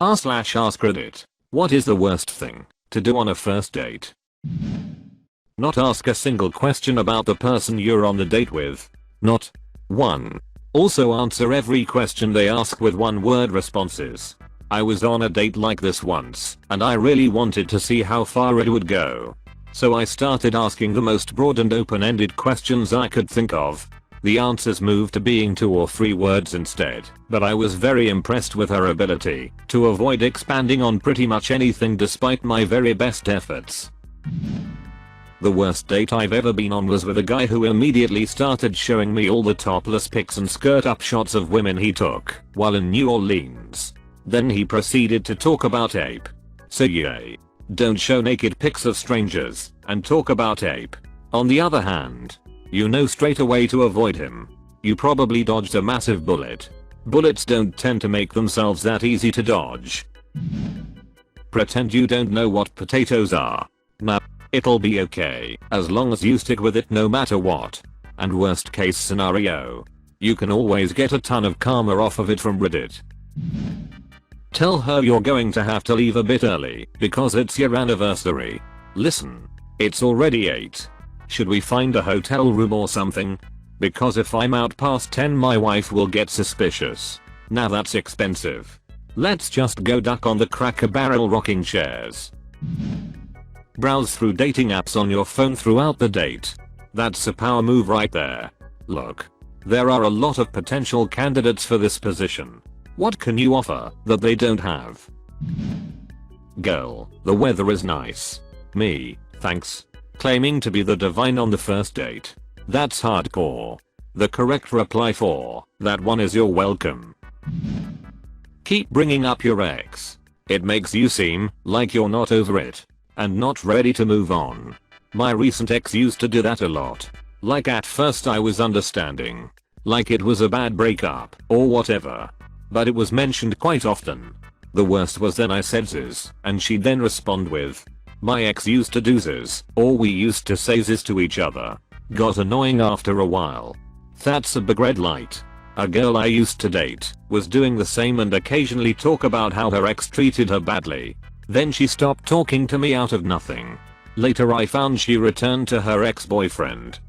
r/AskReddit. What is the worst thing to do on a first date? Not ask a single question about the person you're on the date with. Not 1. Also answer every question they ask with one-word responses. I was on a date like this once, and I really wanted to see how far it would go. So I started asking the most broad and open-ended questions I could think of. The answers moved to being 2 or 3 words instead, but I was very impressed with her ability to avoid expanding on pretty much anything despite my very best efforts. The worst date I've ever been on was with a guy who immediately started showing me all the topless pics and skirt up shots of women he took while in New Orleans. Then he proceeded to talk about ape. So yay. Don't show naked pics of strangers and talk about ape. On the other hand, you know straight away to avoid him. You probably dodged a massive bullet. Bullets don't tend to make themselves that easy to dodge. Pretend you don't know what potatoes are. Nah, it'll be okay as long as you stick with it no matter what. And worst case scenario, you can always get a ton of karma off of it from Reddit. Tell her you're going to have to leave a bit early because it's your anniversary. Listen, it's already 8. Should we find a hotel room or something? Because if I'm out past 10 my wife will get suspicious. Now that's expensive. Let's just go duck on the Cracker Barrel rocking chairs. Browse through dating apps on your phone throughout the date. That's a power move right there. Look, there are a lot of potential candidates for this position. What can you offer that they don't have? Girl, the weather is nice. Me, thanks. Claiming to be the divine on the first date. That's hardcore. The correct reply for that one is you're welcome. Keep bringing up your ex. It makes you seem like you're not over it and not ready to move on. My recent ex used to do that a lot. Like at first I was understanding. Like it was a bad breakup or whatever. But it was mentioned quite often. The worst was then I said ziz and she'd then respond with, my ex used to do ziz, or we used to say ziz to each other. Got annoying after a while. That's a big red light. A girl I used to date was doing the same and occasionally talk about how her ex treated her badly. Then she stopped talking to me out of nothing. Later I found she returned to her ex-boyfriend.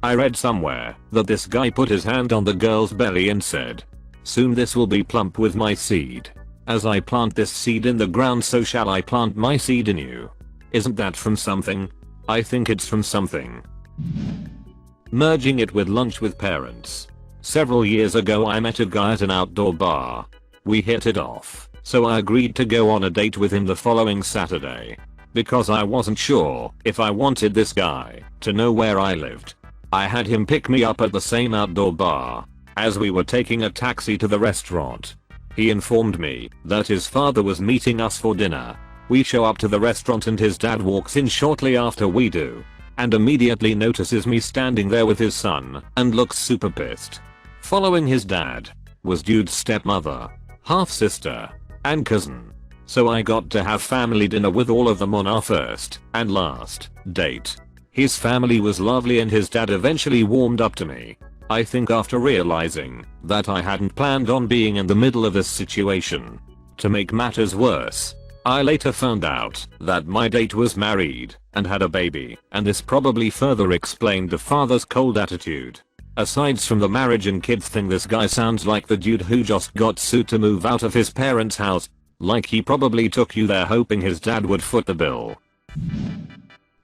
I read somewhere that this guy put his hand on the girl's belly and said, soon this will be plump with my seed. As I plant this seed in the ground so shall I plant my seed in you. Isn't that from something? I think it's from something. Merging it with lunch with parents. Several years ago I met a guy at an outdoor bar. We hit it off, so I agreed to go on a date with him the following Saturday. Because I wasn't sure if I wanted this guy to know where I lived, I had him pick me up at the same outdoor bar. As we were taking a taxi to the restaurant, he informed me that his father was meeting us for dinner. We show up to the restaurant and his dad walks in shortly after we do, and immediately notices me standing there with his son and looks super pissed. Following his dad was dude's stepmother, half-sister, and cousin. So I got to have family dinner with all of them on our first and last date. His family was lovely and his dad eventually warmed up to me. I think after realizing that I hadn't planned on being in the middle of this situation. To make matters worse, I later found out that my date was married and had a baby, and this probably further explained the father's cold attitude. Aside from the marriage and kids thing, this guy sounds like the dude who just got sued to move out of his parents' house. Like he probably took you there hoping his dad would foot the bill.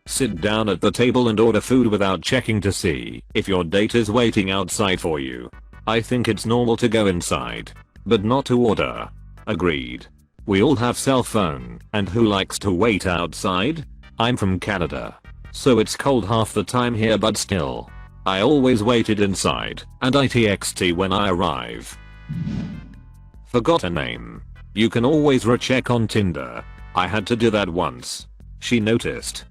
Sit down at the table and order food without checking to see if your date is waiting outside for you. I think it's normal to go inside, but not to order. Agreed. We all have cell phone, and who likes to wait outside? I'm from Canada, so it's cold half the time here, but still. I always waited inside, and ITXT when I arrive. Forgot a name. You can always recheck on Tinder. I had to do that once. She noticed.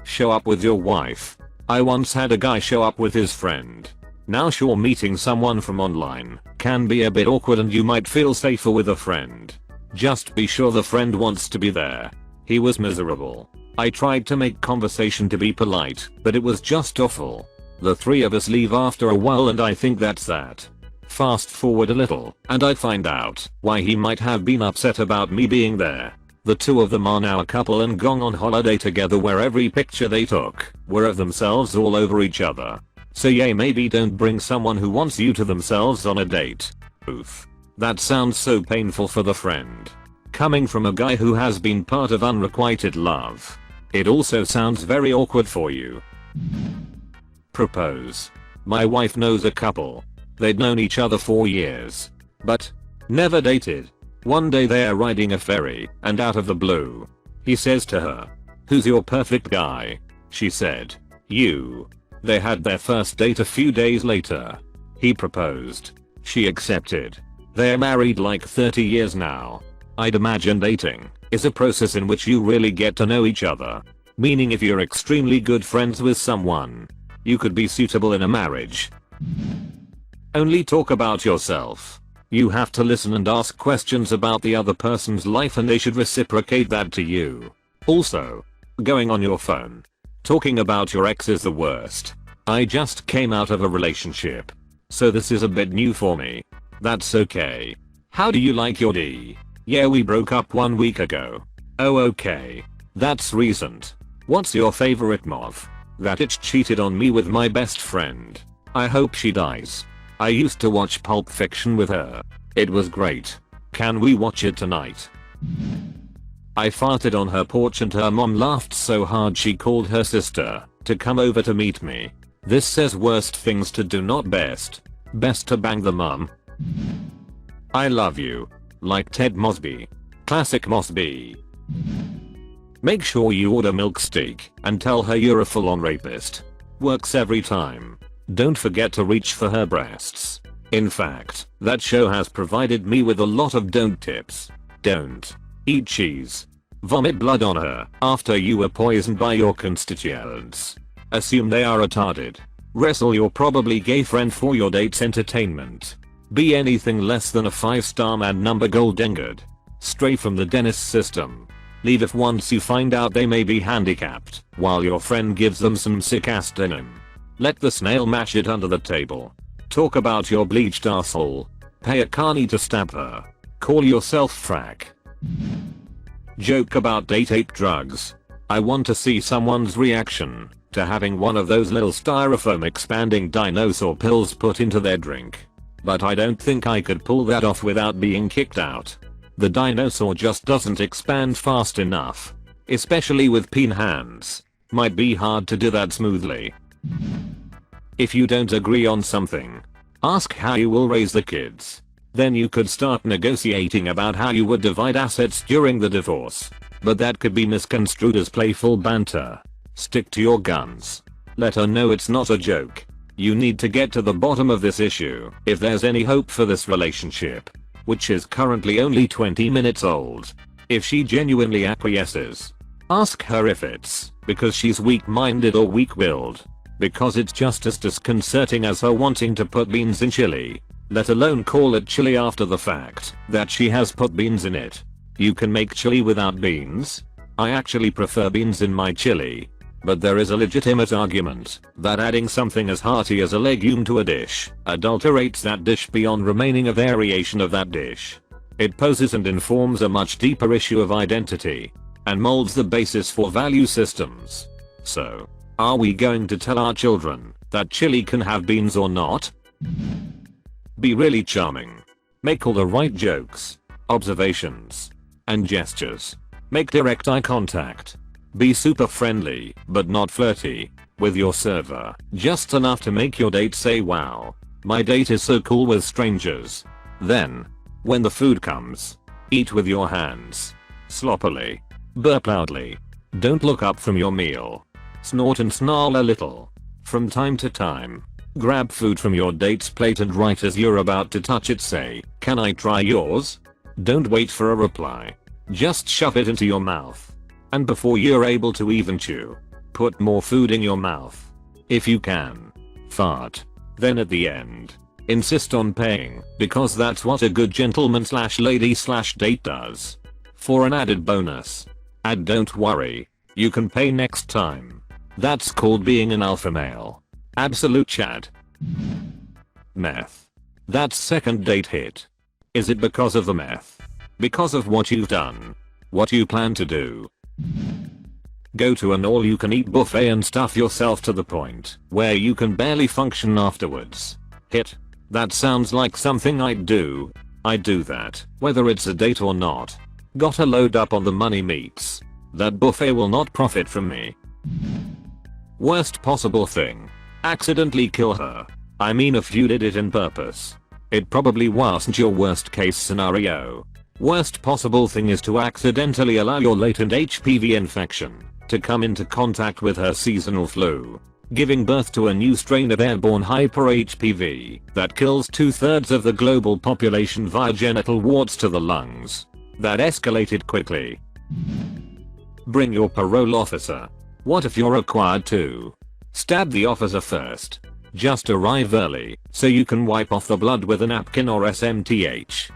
Show up with your wife. I once had a guy show up with his friend. Now sure, meeting someone from online can be a bit awkward and you might feel safer with a friend. Just be sure the friend wants to be there. He was miserable. I tried to make conversation to be polite, but it was just awful. The 3 of us leave after a while and I think that's that. Fast forward a little, and I find out why he might have been upset about me being there. The two of them are now a couple and gone on holiday together where every picture they took were of themselves all over each other. So yeah, maybe don't bring someone who wants you to themselves on a date. Oof. That sounds so painful for the friend. Coming from a guy who has been part of unrequited love. It also sounds very awkward for you. Propose. My wife knows a couple. They'd known each other for years. But never dated. One day they are riding a ferry, and out of the blue, he says to her, "Who's your perfect guy?" She said, "You." They had their first date a few days later. He proposed. She accepted. They're married like 30 years now. I'd imagine dating is a process in which you really get to know each other. Meaning if you're extremely good friends with someone, you could be suitable in a marriage. Only talk about yourself. You have to listen and ask questions about the other person's life and they should reciprocate that to you. Also, going on your phone. Talking about your ex is the worst. I just came out of a relationship. So this is a bit new for me. That's okay. How do you like your D? Yeah, we broke up 1 week ago. Oh okay. That's recent. What's your favorite mov? That itch cheated on me with my best friend. I hope she dies. I used to watch Pulp Fiction with her. It was great. Can we watch it tonight? I farted on her porch and her mom laughed so hard she called her sister to come over to meet me. This says worst things to do, not best. Best to bang the mum. I love you. Like Ted Mosby. Classic Mosby. Make sure you order milk steak and tell her you're a full-on rapist. Works every time. Don't forget to reach for her breasts. In fact, that show has provided me with a lot of don't tips. Don't eat cheese. Vomit blood on her after you were poisoned by your constituents. Assume they are retarded. Wrestle your probably gay friend for your date's entertainment. Be anything less than a 5-star man number gold-dingered. Stray from the dentist system. Leave if once you find out they may be handicapped while your friend gives them some sick-ass denim. Let the snail mash it under the table. Talk about your bleached asshole. Pay a carny to stab her. Call yourself frack. Joke about date ape drugs. I want to see someone's reaction to having one of those little styrofoam expanding dinosaur pills put into their drink. But I don't think I could pull that off without being kicked out. The dinosaur just doesn't expand fast enough. Especially with peen hands. Might be hard to do that smoothly. If you don't agree on something, ask how you will raise the kids. Then you could start negotiating about how you would divide assets during the divorce. But that could be misconstrued as playful banter. Stick to your guns. Let her know it's not a joke. You need to get to the bottom of this issue if there's any hope for this relationship, which is currently only 20 minutes old. If she genuinely acquiesces, ask her if it's because she's weak-minded or weak-willed. Because it's just as disconcerting as her wanting to put beans in chili, let alone call it chili after the fact that she has put beans in it. You can make chili without beans. I actually prefer beans in my chili. But there is a legitimate argument that adding something as hearty as a legume to a dish adulterates that dish beyond remaining a variation of that dish. It poses and informs a much deeper issue of identity and molds the basis for value systems. So, are we going to tell our children that chili can have beans or not? Be really charming. Make all the right jokes, observations, and gestures. Make direct eye contact. Be super friendly, but not flirty, with your server. Just enough to make your date say, "Wow, my date is so cool with strangers." Then, when the food comes, eat with your hands. Sloppily. Burp loudly. Don't look up from your meal. Snort and snarl a little. From time to time, grab food from your date's plate and right as you're about to touch it say, "Can I try yours?" Don't wait for a reply. Just shove it into your mouth. And before you're able to even chew, put more food in your mouth. If you can. Fart. Then at the end, insist on paying, because that's what a good gentleman/lady/date does. For an added bonus, add "don't worry, you can pay next time." That's called being an alpha male. Absolute Chad. Meth. That second date hit. Is it because of the meth? Because of what you've done? What you plan to do? Go to an all-you-can-eat buffet and stuff yourself to the point where you can barely function afterwards. Hit. That sounds like something I'd do. I'd do that, whether it's a date or not. Gotta load up on the money meats. That buffet will not profit from me. Worst possible thing. Accidentally kill her. I mean, if you did it in purpose, it probably wasn't your worst case scenario. Worst possible thing is to accidentally allow your latent HPV infection to come into contact with her seasonal flu, giving birth to a new strain of airborne hyper-HPV that kills 2/3 of the global population via genital warts to the lungs. That escalated quickly. Bring your parole officer. What if you're required to stab the officer first? Just arrive early so you can wipe off the blood with a napkin or SMTH.